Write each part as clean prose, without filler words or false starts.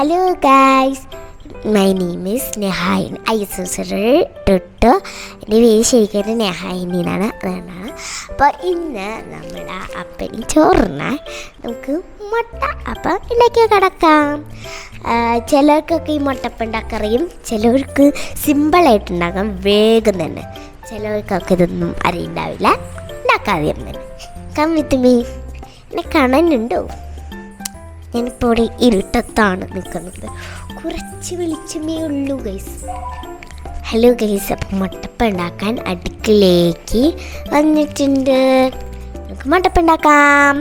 Hello guys, my name is Nehayin. തൊട്ട് എൻ്റെ പേര് ശരിക്കും നെഹായിൻ എന്നാണ്. അതുകൊണ്ടാണ്. അപ്പോൾ ഇന്ന് നമ്മുടെ അപ്പന് ചോറിനായി നമുക്ക് മുട്ട അപ്പം ഉണ്ടാക്കി കിടക്കാം. ചിലർക്കൊക്കെ ഈ മുട്ടപ്പം ഉണ്ടാക്കറിയും, ചിലവർക്ക് സിമ്പിളായിട്ടുണ്ടാക്കാം വേഗം തന്നെ. ചിലവർക്കൊക്കെ ഇതൊന്നും അറിയുണ്ടാവില്ല, ഉണ്ടാക്കാതെയും തന്നെ. Come with me. എന്നെ കാണാനുണ്ടോ? ഞാനിപ്പോൾ ഇവിടെ ഇരുട്ടത്താണ് നിൽക്കുന്നത്, കുറച്ച് വെളിച്ചമേ ഉള്ളൂ ഗൈസ്. ഹലോ ഗൈസ്, അപ്പം മുട്ടപ്പം ഉണ്ടാക്കാൻ അടുക്കളയിലേക്ക് വന്നിട്ടുണ്ട്. നമുക്ക് മുട്ടപ്പം ഉണ്ടാക്കാം.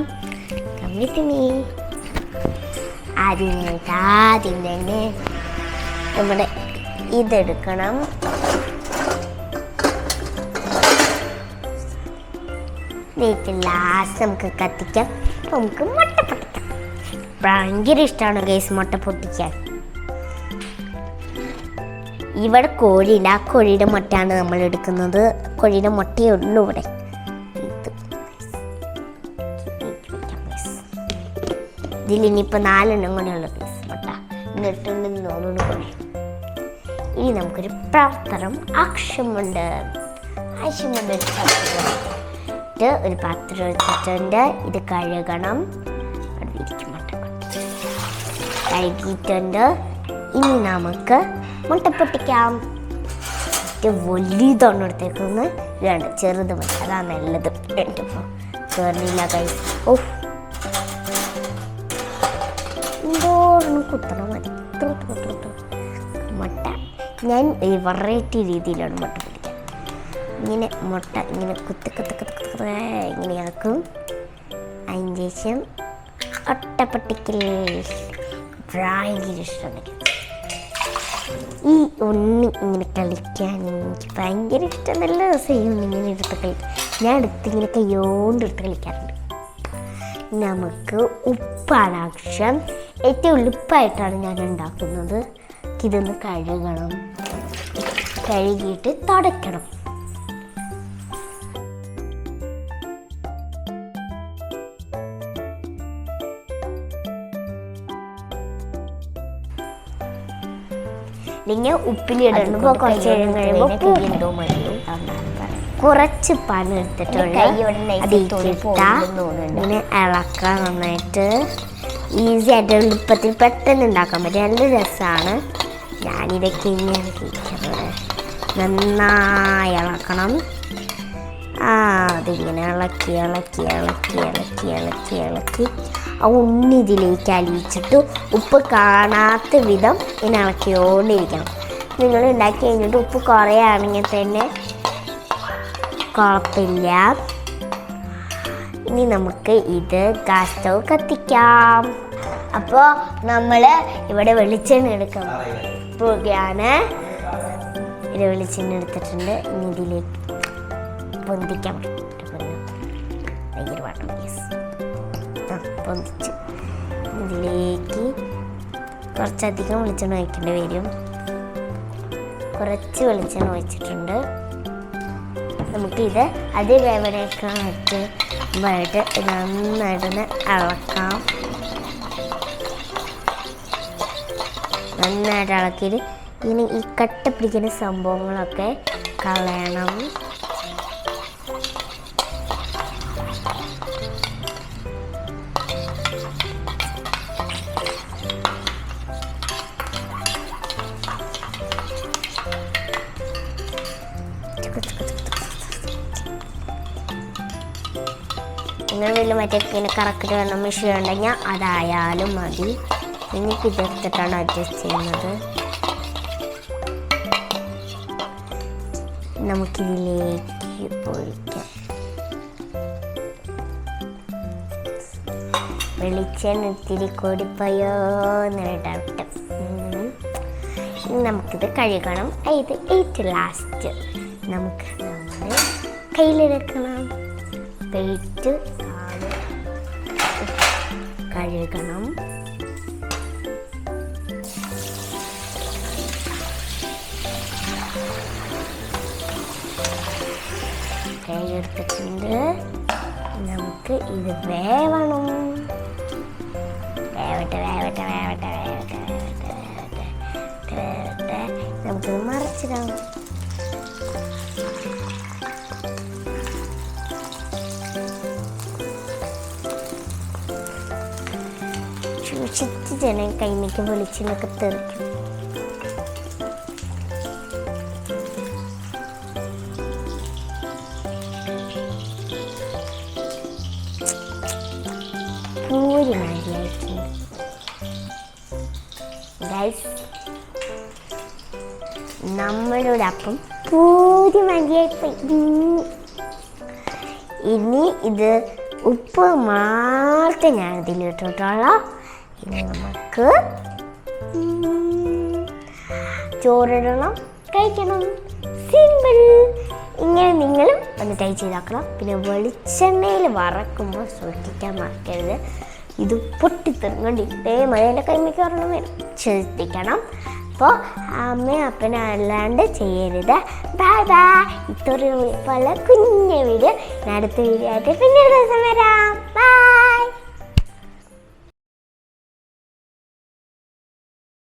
കമ്മിത്തിനി ആദ്യം തന്നെ നമ്മുടെ ഇതെടുക്കണം. ലാസ്റ്റ് നമുക്ക് കത്തിക്കാം. നമുക്ക് മുട്ട പൊട്ടിക്കാം. ഭയങ്കര ഇഷ്ടമാണ് ഗൈസ് മുട്ട പൊട്ടിക്കാൻ. ഇവിടെ കോഴിയുണ്ട്, ആ കോഴിയുടെ മുട്ടയാണ് നമ്മൾ എടുക്കുന്നത്. കോഴിയുടെ മുട്ടയേ ഉള്ളൂ ഇവിടെ. ഇതിലിനിയിപ്പോൾ 4 കൂടെയുള്ള പീസ് മുട്ട എന്നിട്ടുണ്ടെന്ന് തോന്നുന്നു കോഴി. ഇനി നമുക്കൊരു പാത്രം ആവശ്യമുണ്ട്. ഒരു പാത്രം എടുത്തിട്ടുണ്ട്. ഇത് കഴുകണം. കഴുകിയിട്ടുണ്ട്. ഇനി നമുക്ക് മുട്ട പൊട്ടിക്കാം. വലിയതാണ് എടുത്തേക്കൊന്ന്, വേണ്ട ചെറുത് മതി, അതാണ് നല്ലത്. എനിക്കിപ്പോൾ കയറില്ല കൈസ്. എന്തോന്ന് കുത്തണം മതി. മുട്ട ഞാൻ വെറൈറ്റി രീതിയിലാണ് മുട്ട പൊട്ടിക്കുക. ഇങ്ങനെ മുട്ട ഇങ്ങനെ ഇങ്ങനെയാക്കും. അതിന് ശേഷം ഒട്ടപ്പൊട്ടിക്കൽ ഭയങ്കര ഇഷ്ടമാണ്. ഈ ഉണ്ണി ഇങ്ങനെ കളിക്കാൻ എനിക്ക് ഭയങ്കര ഇഷ്ടം. നല്ല രസമാണ് ഇങ്ങനെ എടുത്ത് കളിക്കാൻ. ഞാൻ ഇങ്ങനെ കയ്യോണ്ടെടുത്ത് കളിക്കാറുണ്ട്. നമുക്ക് ഉപ്പാണ് ആവശ്യം. ഏറ്റവും എളുപ്പമായിട്ടാണ് ഞാൻ ഉണ്ടാക്കുന്നത്. ഇതൊന്ന് കഴുകണം, കഴുകിയിട്ട് തുടയ്ക്കണം. നിങ്ങൾ ഉപ്പിലിടുമ്പോൾ കുറച്ച് കഴിയുമ്പോൾ കുറച്ച് പണം എടുത്തിട്ടുണ്ട്. ഇങ്ങനെ ഇളക്കാൻ നന്നായിട്ട് ഈസി ആയിട്ട് എളുപ്പത്തിൽ പെട്ടെന്ന് ഉണ്ടാക്കാൻ പറ്റും. നല്ല രസമാണ്. ഞാനിതൊക്കെ ഇങ്ങനെ നന്നായി ഇളക്കണം. അതിങ്ങനെ ഇളക്കി ആ ഉണ്ണി ഇതിലേക്ക് അലിയിച്ചിട്ട് ഉപ്പ് കാണാത്ത വിധം ഇങ്ങനെ ഇളക്കിയോണ്ടിരിക്കണം. നിങ്ങൾ ഉണ്ടാക്കി കഴിഞ്ഞിട്ട് ഉപ്പ് കുറയാണെങ്കിൽ തന്നെ കുഴപ്പമില്ല. ഇനി നമുക്ക് ഇത് ഗ്യാസ് സ്റ്റൗ കത്തിക്കാം. അപ്പോൾ നമ്മൾ ഇവിടെ വെളിച്ചെണ്ണ എടുക്കാൻ പോവുകയാണ്. ഇത് വെളിച്ചെണ്ണ എടുത്തിട്ടുണ്ട്. ഇനി ഇതിലേക്ക് പൊന്തിക്കാൻ ഭയങ്കര പാട്ടാണ്. പൊന്തിച്ച് ഇതിലേക്ക് കുറച്ചധികം വെളിച്ചെണ്ണ ഒഴിക്കേണ്ടി വരും. കുറച്ച് വെളിച്ചെണ്ണ ഒഴിച്ചിട്ടുണ്ട്. നമുക്കിത് വേവനേക്കാൻ വെച്ചിട്ട് നന്നായിട്ടൊന്ന് ഇളക്കാം. നന്നായിട്ട് ഇളക്കിയിട്ട് ഇങ്ങനെ ഈ കട്ട പിടിക്കുന്ന സംഭവങ്ങളൊക്കെ കളയണം. നിങ്ങൾ വലിയ മറ്റേ ഇങ്ങനെ കറക്റ്റ് വേണം മെഷീൻ ഉണ്ടെങ്കിൽ അതായാലും മതി. നിങ്ങൾക്ക് ഇതെടുത്തിട്ടാണ് അഡ്ജസ്റ്റ് ചെയ്യുന്നത്. നമുക്കിതിലേക്ക് ഒഴിക്കാം. വെളിച്ചെണ്ണ ഇത്തിരി കൂടിപ്പോയോ എന്നിട്ട് നമുക്കിത് കഴുകണം. ഇത് ഏറ്റവും ലാസ്റ്റ് നമുക്ക് നമ്മൾ കയ്യിലെടുക്കണം. വെയിറ്റ് കഴുകണം. കൈയെടുത്തിട്ടുണ്ട്. നമുക്ക് ഇത് വേവണം. വേവട്ടെ വേവട്ടെ വേവട്ടെ വേവട്ടെ വേവട്ടെ നമുക്കത് മറിച്ചിടാം. സൂക്ഷിച്ച് ജനം കൈമിക്ക് വെളിച്ചിലൊക്കെ തെറിക്കും. പൂരി മതിയായിട്ടുണ്ട് ഗൈസ്, നമ്മളുടെ അപ്പം പൂരി മതിയായിപ്പോയി. ഇനി ഇത് ഉപ്പ് മാത്രം ഞാൻ ഇതിലിട്ടിട്ടുള്ള. ഇനി നമുക്ക് ചോറിടണം, കഴിക്കണം. സിമ്പിൾ. ഇങ്ങനെ നിങ്ങളും ഒന്ന് ട്രൈ ചെയ്താക്കണം. പിന്നെ വെളിച്ചെണ്ണയിൽ വറക്കുമ്പോൾ സൂക്ഷിക്കാൻ മറക്കരുത്, ഇത് പൊട്ടിത്തെറും. ഇതേ മഴയുടെ കൈമിക്ക് ഒരെണ്ണം വരും, ശ്രദ്ധിക്കണം. അപ്പോൾ അമ്മയും അപ്പനും അല്ലാണ്ട് ചെയ്യരുത്. Bye bye. ഇത്രയും പല കുഞ്ഞു വീഡിയോ, അടുത്ത വീഡിയോ ആയിട്ട് പിന്നെ ഒരു ദിവസം വരാം.